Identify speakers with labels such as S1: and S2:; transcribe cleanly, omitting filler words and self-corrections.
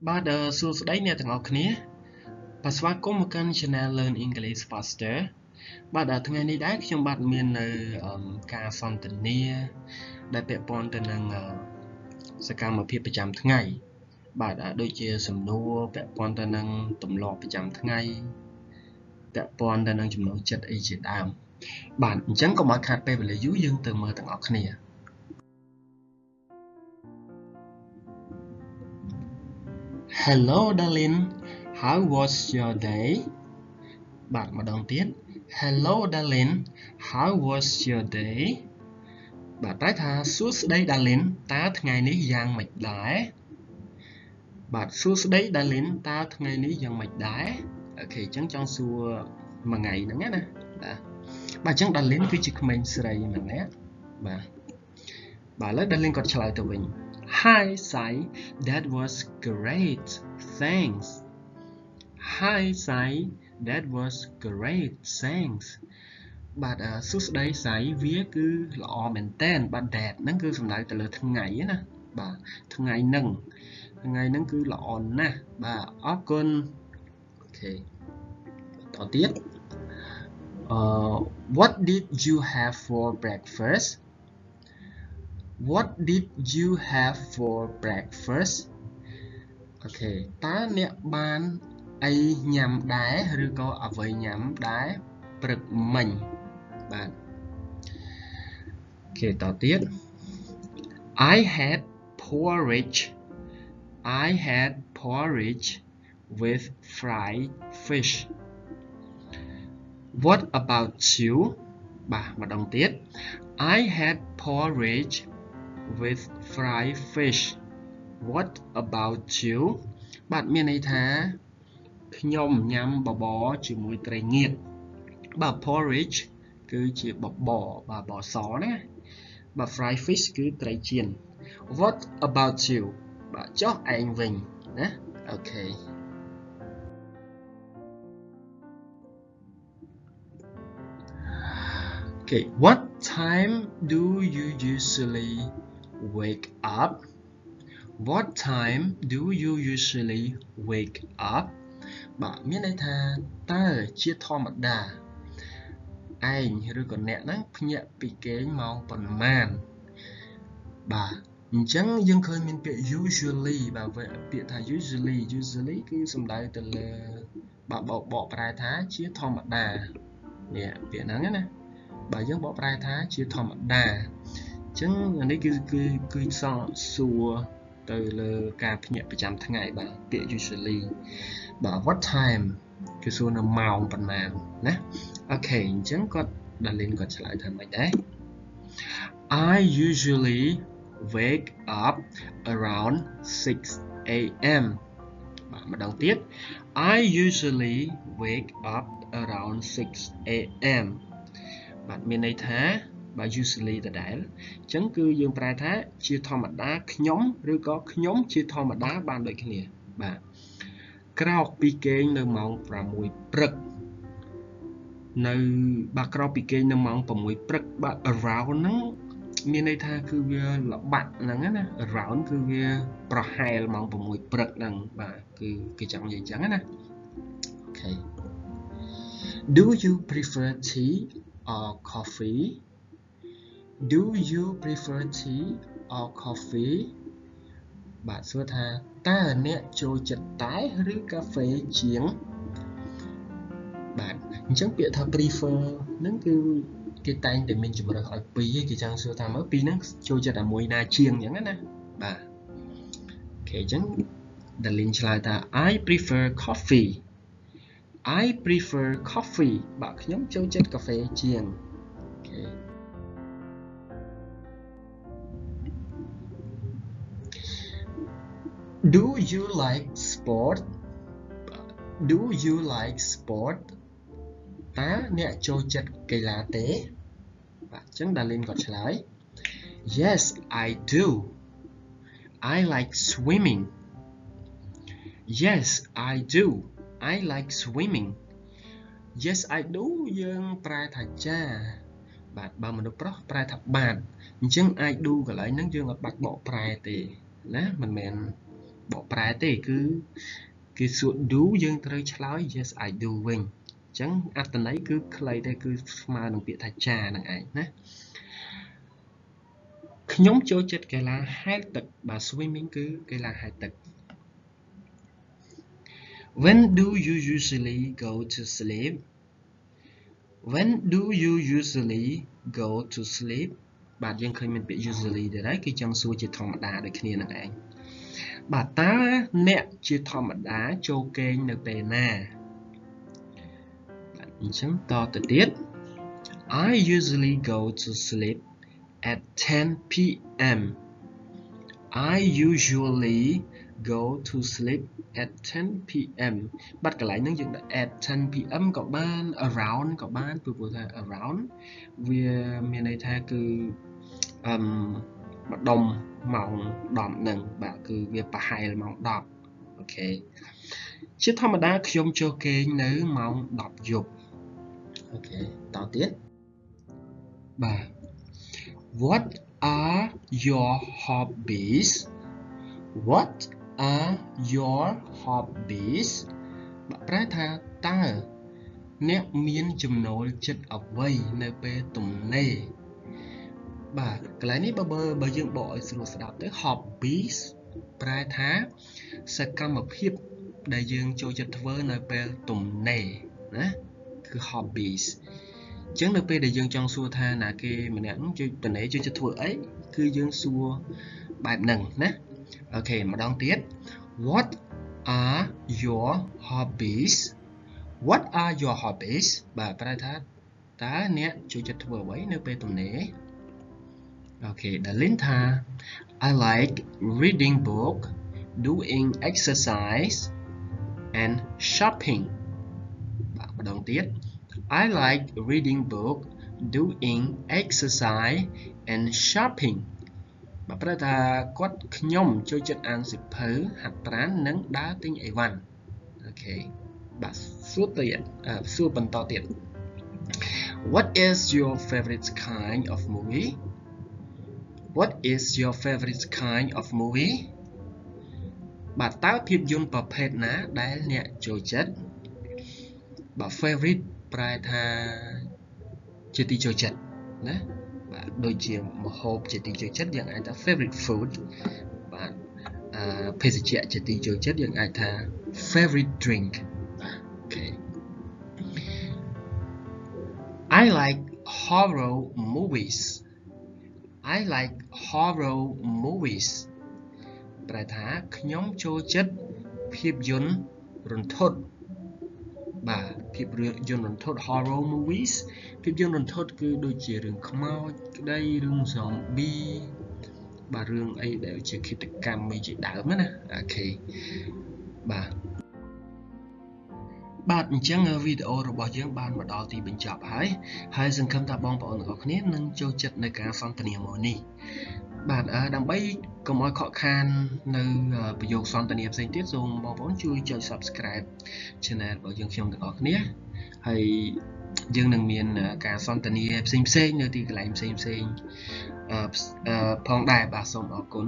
S1: បាទសួស្តីអ្នកទាំងអស់គ្នាបាទស្វាគមន៍មកកាន់ Channel Learn English Faster បាទថ្ងៃនេះដែរខ្ញុំបាទមាននៅការសន្ទនាដែលពាក់ព័ន្ធទៅនឹងសកម្មភាពប្រចាំថ្ងៃបាទដូចជាសំណួរពាក់ព័ន្ធទៅនឹងទម្លាប់ប្រចាំថ្ងៃពាក់ព័ន្ធទៅនឹងចំណូលចិត្តអីជាដើមបាទអញ្ចឹងកុំឲ្យខាតពេលវេលាយូរយើងទៅមើលទាំងអស់គ្នាHello darling how was your day បាទម្ដងទៀត Hello darling how was your day បាទប្រែថាសួស្តី darling តើថ្ងៃនេះយ៉ាងម៉េចដែរបាទសួស្តី darling តើថ្ងៃនេះយ៉ាងម៉េចដែរអូខេអញ្ចឹងចង់សួរមួយថ្ងៃហ្នឹងណាបាទអញ្ចឹង darling គឺជាក្មេងស្រីម្នាក់បាទឥឡូវ darling គាត់ឆ្លើយទៅវិញHi, Sai. That was great. Thanks. Hi, Sai. That was great. Thanks. បាទសួស្តី Sai វាគឺល្អមែនតើបាទ that ហ្នឹងគឺសំដៅទៅលើថ្ងៃណាបាទថ្ងៃហ្នឹងគឺល្អណាស់បាទអរគុណអូខេតទៀត What did you have for breakfast?What did you have for breakfast? អូខេតើអ្នកបានអីញ៉ាំដែរឬក៏អ្វីញ៉ាំដែរព្រឹកមិញបាទអូខេតទៀត I had porridge with fried fish. What about you? បាទម្ដងទៀត I had porridge with fried fish. What about you? បាទមានន័យថាខ្ញុំញ៉ាំបបរជាមួយត្រីងៀតបាទ porridge គឺជាបបរបាទបបរសណាបាទ fried fish គឺត្រីចៀន What about you? បាទចុះឯងវិញណាអូខេOkay, what time do you usually wake up? What time do you usually wake up? បាទមានន័យថាតើជាធម្មតាឯងឬក៏អ្នកហ្នឹងភ្ញាក់ពីគេងម៉ោងប៉ុន្មានបាទអញ្ចឹងយើងឃើញមានពាក្យ usually បាទពាក្យថា usually គឺសំដៅទៅលើបាទបកប្រែថាជាធម្មតានេះពាក្យហ្នឹងណាបាទយើងបកប្រែថាជាធម្មតាអញ្ចឹងនេះគឺសង្កសួរទៅលើការភ្ញាក់ប្រចាំថ្ងៃបាទពាក្យ usually បាទ what time គឺសួរនៅម៉ោងប៉ុន្មានណាអូខេអញ្ចឹងគាត់ Darlene គាត់ឆ្លើយថាម៉េចដែរ I usually wake up around 6 a.m. បាទម្ដងទៀត I usually wake up around 6 a.m. បាទមានន័យថាបាទ usually ដដែលអញ្ចឹងគឺយើងប្រែថាជាធម្មតាខ្ញុំឬក៏ខ្ញុំជាធម្មតាបានដូចគ្នាបាទក្រោកពីគេងនៅម៉ោង6ព្រឹកនៅបាទក្រោកពីគេងនៅម៉ោង6ព្រឹកបាទ around ហ្នឹងមានន័យថាគឺវាល្បាក់ហ្នឹងណា around គឺវាប្រហែលម៉ោង6ព្រឹកហ្នឹងបាទគឺគេចង់និយាយអញ្ចឹងណាអូខេ Do you prefer tea or coffee? Do you prefer tea or coffee? បាទសួរថាតើអ្នកចូលចិត្តតែឬកាហ្វេជាងបាទអញ្ចឹងពាក្យថា prefer ហ្នឹងគឺគេតែងតែមានជម្រើសឲ្យពីរគេចង់សួរថាមើលពីរហ្នឹងចូលចិត្តអាមួយណាជាងអញ្ចឹងណាបាទអូខេអញ្ចឹង Darlene ឆ្លើយថា I prefer coffeeបាទខ្ញុំចូលចិត្តកាហ្វេជាងអូខេDo you like sport តើអ្នកចូលចិត្តកីឡាទេបាទអញ្ចឹង Darlene គាត់ឆ្លើយ Yes I do I like swimming Yes I do I like swimming Yes I do យើងប្រែថាចាបាទបើមនុស្សប្រុសប្រែថាបាទអញ្ចឹង I do កន្លែងហ្នឹងយើងអត់បាច់បកប្រែទេណាមិនមែន បកប្រែទេគឺគេសួរ do យើងត្រូវឆ្លើយ yes I do វិញអញ្ចឹងអត្ថន័យគឺខ្លីតែគឺស្មើនឹងពាក្យថាចាហ្នឹងឯងណាខ្ញុំចូលចិត្តកីឡាហែលទឹកបាទ swimming គឺកីឡាហែលទឹក When do you usually go to sleep When do you usually go to sleep បាទយើងឃើញមានពាក្យ usually ដែរហើយគឺចង់សួរជាធម្មតាដូចគ្នាហ្នឹងឯងបាទតើអ្នកជាធម្មតាចូលគេងនៅពេលណាបាទអញ្ចឹងតទៅទៀត I usually go to sleep at 10 p.m. I usually go to sleep at 10 p.m. បាត់កន្លែងហ្នឹងយើងដាក់ at 10 p.m. ក៏បាន around ក៏បានព្រោះថា around វាមានន័យថាគឺម្ដុំម៉ោង10ហ្នឹងបាទគឺវាប្រហែលម៉ោង10អូខេជាធម្មតាខ្ញុំចូលគេងនៅម៉ោង10យប់អូខេតទៀតបាទ What are your hobbies What are your hobbies បាទប្រែថាតើអ្នកមានចំណូលចិត្តអ្វីនៅពេលទំនេរបាទកន្លែងនេះបើយើងបកឲ្យស្រួលស្ដាប់ទៅ hobbies ប្រែថាសកម្មភាពដែលយើងចូលចិត្តធ្វើនៅពេលទំនេរណាគឺ hobbies អញ្ចឹងនៅពេលដែលយើងចង់សួរថាណាគេម្នាក់ជួយទំនេរជួយចិត្តធ្វើអីគឺយើងសួរបែបហ្នឹងណាអូខេម្ដងទៀត What are your hobbies What are your hobbies បាទប្រែថាតើអ្នកចូលចិត្តធ្វើអ្វីនៅពេលទំនេរអូខេដល់លិនថា I like reading book doing exercise and shopping បាទម្ដងទៀត I like reading book doing exercise and shopping បាទប្រែថាខ្ញុំចូលចិត្តអានសៀវភៅហាត់ប្រាណនិងដើរទិញអីវ៉ាន់អូខេបាទសួរបន្តទៀត What is your favorite kind of movie What is your favorite kind of movie បាទតើភាពយន្តប្រភេទណាដែលអ្នកចូលចិត្តបាទ favorite ប្រែថាជាទីចូលចិត្តណាបាទដូចជាម្ហូបជាទីចូលចិត្តយើងអាចថា favorite food បាទភេសជ្ជៈជាទីចូលចិត្តយើងអាចថា favorite drink អូខេ I like horror movies I like horror movies ប្រែថាខ្ញុំចូលចិត្តភាពយន្តរន្ធត់បាទភាពយន្តរន្ធត់ horror movies ភាពយន្តរន្ធត់គឺដូចជារឿងខ្មោចក្តីរឿង zombie បាទរឿងអីដែលជាឃាតកម្មអីជាដើមណាអូខេបាទអញ្ចឹងវីដេអូរបស់យើងបានមកដល់ទីបញ្ចប់ហើយសង្ឃឹមថាបងប្អូនទាំងអស់គ្នានឹងចូលចិត្តនៅការសន្ទនាមួយនេះបាទដើម្បីកុំឲ្យខកខាននៅប្រយោគសន្ទនាផ្សេងទៀតសូមបងប្អូនជួយចុច Subscribe Channel របស់យើងខ្ញុំទាំងអស់គ្នាហើយយើងនឹងមានការសន្ទនាផ្សេងៗនៅទីកន្លែងផ្សេងៗផងដែរបាទសូមអរគុណ